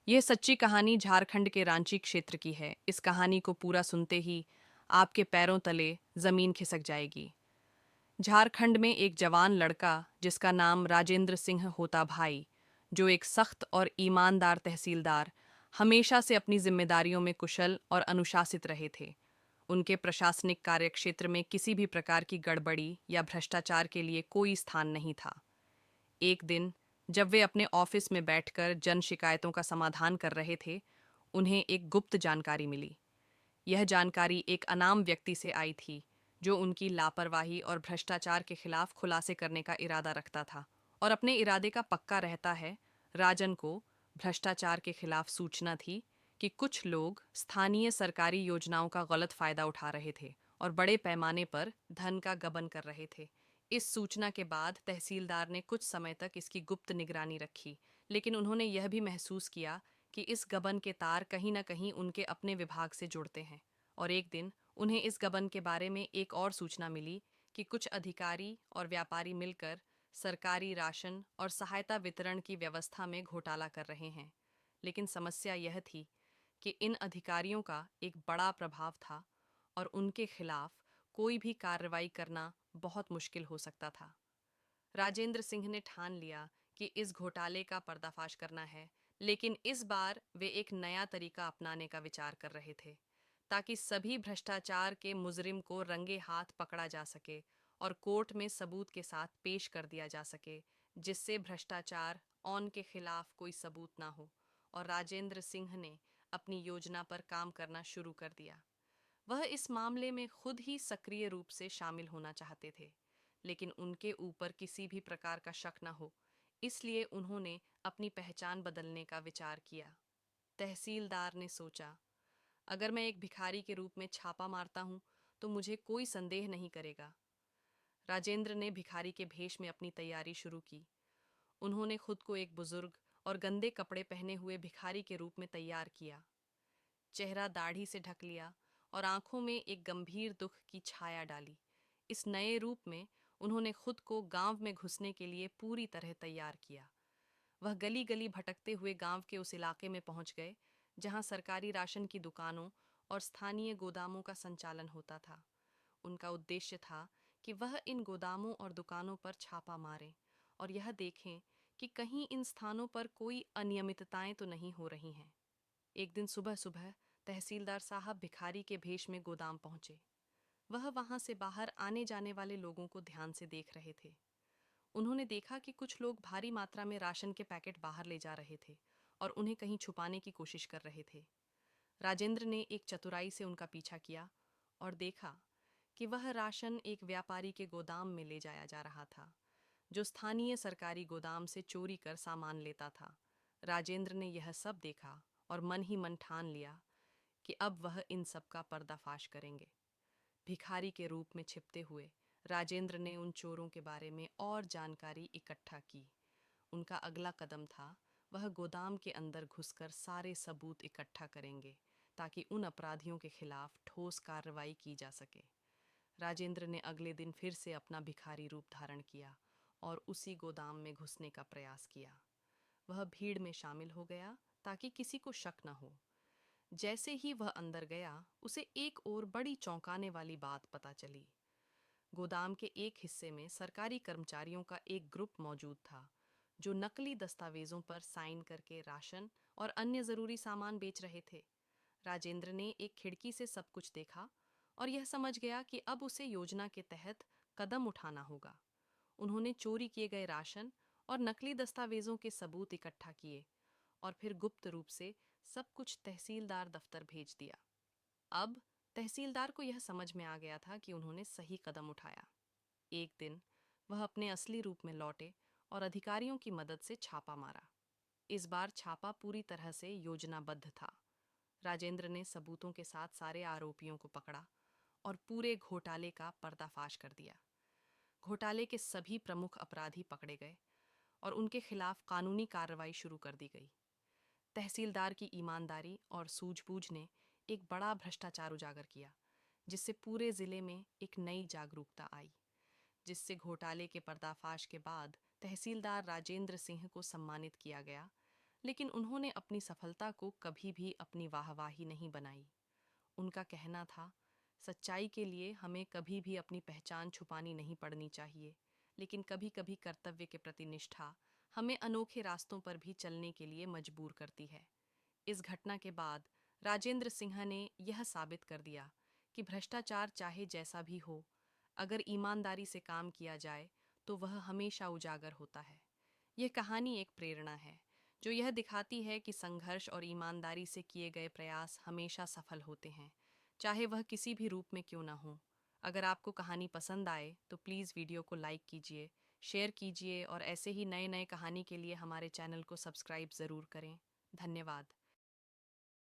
यह सच्ची कहानी झारखंड के रांची क्षेत्र की है। इस कहानी को पूरा सुनते ही आपके पैरों तले जमीन खिसक जाएगी। झारखंड में एक जवान लड़का जिसका नाम राजेंद्र सिंह होता भाई, जो एक सख्त और ईमानदार तहसीलदार, हमेशा से अपनी जिम्मेदारियों में कुशल और अनुशासित रहे थे। उनके प्रशासनिक कार्यक्षेत्र में किसी भी प्रकार की गड़बड़ी या भ्रष्टाचार के लिए कोई स्थान नहीं था। एक दिन जब वे अपने ऑफिस में बैठकर जन शिकायतों का समाधान कर रहे थे, उन्हें एक गुप्त जानकारी मिली। यह जानकारी एक अनाम व्यक्ति से आई थी, जो उनकी लापरवाही और भ्रष्टाचार के खिलाफ खुलासे करने का इरादा रखता था और अपने इरादे का पक्का रहता है। राजन को भ्रष्टाचार के खिलाफ सूचना थी कि कुछ लोग स्थानीय सरकारी योजनाओं का गलत फायदा उठा रहे थे और बड़े पैमाने पर धन का गबन कर रहे थे। इस सूचना के बाद तहसीलदार ने कुछ समय तक इसकी गुप्त निगरानी रखी, लेकिन उन्होंने यह भी महसूस किया कि इस गबन के तार कहीं न कहीं उनके अपने विभाग से जुड़ते हैं। और एक दिन उन्हें इस गबन के बारे में एक और सूचना मिली कि कुछ अधिकारी और व्यापारी मिलकर सरकारी राशन और सहायता वितरण की व्यवस्था में घोटाला कर रहे हैं। लेकिन समस्या यह थी कि इन अधिकारियों का एक बड़ा प्रभाव था और उनके खिलाफ कोई भी कार्रवाई करना बहुत मुश्किल हो सकता था। राजेंद्र सिंह ने ठान लिया कि इस घोटाले का पर्दाफाश करना है, लेकिन इस बार वे एक नया तरीका अपनाने का विचार कर रहे थे, ताकि सभी भ्रष्टाचार के मुजरिम को रंगे हाथ पकड़ा जा सके और कोर्ट में सबूत के साथ पेश कर दिया जा सके, जिससे भ्रष्टाचार ऑन के खिलाफ कोई सबूत ना हो। और राजेंद्र सिंह ने अपनी योजना पर काम करना शुरू कर दिया। वह इस मामले में खुद ही सक्रिय रूप से शामिल होना चाहते थे, लेकिन उनके ऊपर किसी भी प्रकार का शक न हो, इसलिए उन्होंने अपनी पहचान बदलने का विचार किया। तहसीलदार ने सोचा, अगर मैं एक भिखारी के रूप में छापा मारता हूं, तो मुझे कोई संदेह नहीं करेगा। राजेंद्र ने भिखारी के भेष में अपनी तैयारी शुरू की। उन्होंने खुद को एक बुजुर्ग और गंदे कपड़े पहने हुए भिखारी के रूप में तैयार किया, चेहरा दाढ़ी से ढक लिया और आंखों में एक गंभीर दुख की छाया डाली। इस नए रूप में उन्होंने खुद को गांव में घुसने के लिए पूरी तरह तैयार किया। वह गली गली भटकते हुए गांव के उस इलाके में पहुंच गए जहां सरकारी राशन की दुकानों और स्थानीय गोदामों का संचालन होता था। उनका उद्देश्य था कि वह इन गोदामों और दुकानों पर छापा मारें और यह देखें कि कहीं इन स्थानों पर कोई अनियमितताएं तो नहीं हो रही हैं। एक दिन सुबह सुबह तहसीलदार साहब भिखारी के भेष में गोदाम पहुंचे। वह वहां से बाहर आने जाने वाले लोगों को ध्यान से देख रहे थे। उन्होंने देखा कि कुछ लोग भारी मात्रा में राशन के पैकेट बाहर ले जा रहे थे और उन्हें कहीं छुपाने की कोशिश कर रहे थे। राजेंद्र ने एक चतुराई से उनका पीछा किया और देखा कि वह राशन एक व्यापारी के गोदाम में ले जाया जा रहा था, जो स्थानीय सरकारी गोदाम से चोरी कर सामान लेता था। राजेंद्र ने यह सब देखा और मन ही मन ठान लिया कि अब वह इन सब का पर्दाफाश करेंगे। भिखारी के रूप में छिपते हुए राजेंद्र ने उन चोरों के बारे में और जानकारी इकट्ठा की। उनका अगला कदम था, वह गोदाम के अंदर घुसकर सारे सबूत इकट्ठा करेंगे ताकि उन अपराधियों के खिलाफ ठोस कार्रवाई की जा सके। राजेंद्र ने अगले दिन फिर से अपना भिखारी रूप धारण किया और उसी गोदाम में घुसने का प्रयास किया। वह भीड़ में शामिल हो गया ताकि किसी को शक न हो। जैसे ही वह अंदर गया, उसे एक और बड़ी चौंकाने वाली बात पता चली। गोदाम के एक हिस्से में सरकारी कर्मचारियों का एक ग्रुप मौजूद था, जो नकली दस्तावेजों पर साइन करके राशन और अन्य जरूरी सामान बेच रहे थे। राजेंद्र ने एक खिड़की से सब कुछ देखा और यह समझ गया कि अब उसे योजना के तहत कदम उठाना होगा। उन्होंने चोरी किए गए राशन और नकली दस्तावेजों के सबूत इकट्ठा किए और फिर गुप्त रूप से सब कुछ तहसीलदार दफ्तर भेज दिया। अब तहसीलदार को यह समझ में आ गया था कि उन्होंने सही कदम उठाया। एक दिन वह अपने असली रूप में लौटे और अधिकारियों की मदद से छापा मारा। इस बार छापा पूरी तरह से योजनाबद्ध था। राजेंद्र ने सबूतों के साथ सारे आरोपियों को पकड़ा और पूरे घोटाले का पर्दाफाश कर दिया। घोटाले के सभी प्रमुख अपराधी पकड़े गए और उनके खिलाफ कानूनी कार्रवाई शुरू कर दी गई। तहसीलदार की ईमानदारी और सूझबूझ ने एक बड़ा भ्रष्टाचार उजागर किया, जिससे पूरे जिले में एक नई जागरूकता आई। जिससे घोटाले के पर्दाफाश के बाद तहसीलदार राजेंद्र सिंह को सम्मानित किया गया, लेकिन उन्होंने अपनी सफलता को कभी भी अपनी वाहवाही नहीं बनाई। उनका कहना था, सच्चाई के लिए हमें कभी भी अपनी पहचान छुपानी नहीं पड़नी चाहिए, लेकिन कभी कभी कर्तव्य के प्रति निष्ठा हमें अनोखे रास्तों पर भी चलने के लिए मजबूर करती है। इस घटना के बाद राजेंद्र सिंह ने यह साबित कर दिया कि भ्रष्टाचार चाहे जैसा भी हो, अगर ईमानदारी से काम किया जाए तो वह हमेशा उजागर होता है। यह कहानी एक प्रेरणा है जो यह दिखाती है कि संघर्ष और ईमानदारी से किए गए प्रयास हमेशा सफल होते हैं, चाहे वह किसी भी रूप में क्यों ना हो। अगर आपको कहानी पसंद आए तो प्लीज़ वीडियो को लाइक कीजिए, शेयर कीजिए और ऐसे ही नए नए कहानी के लिए हमारे चैनल को सब्सक्राइब ज़रूर करें। धन्यवाद।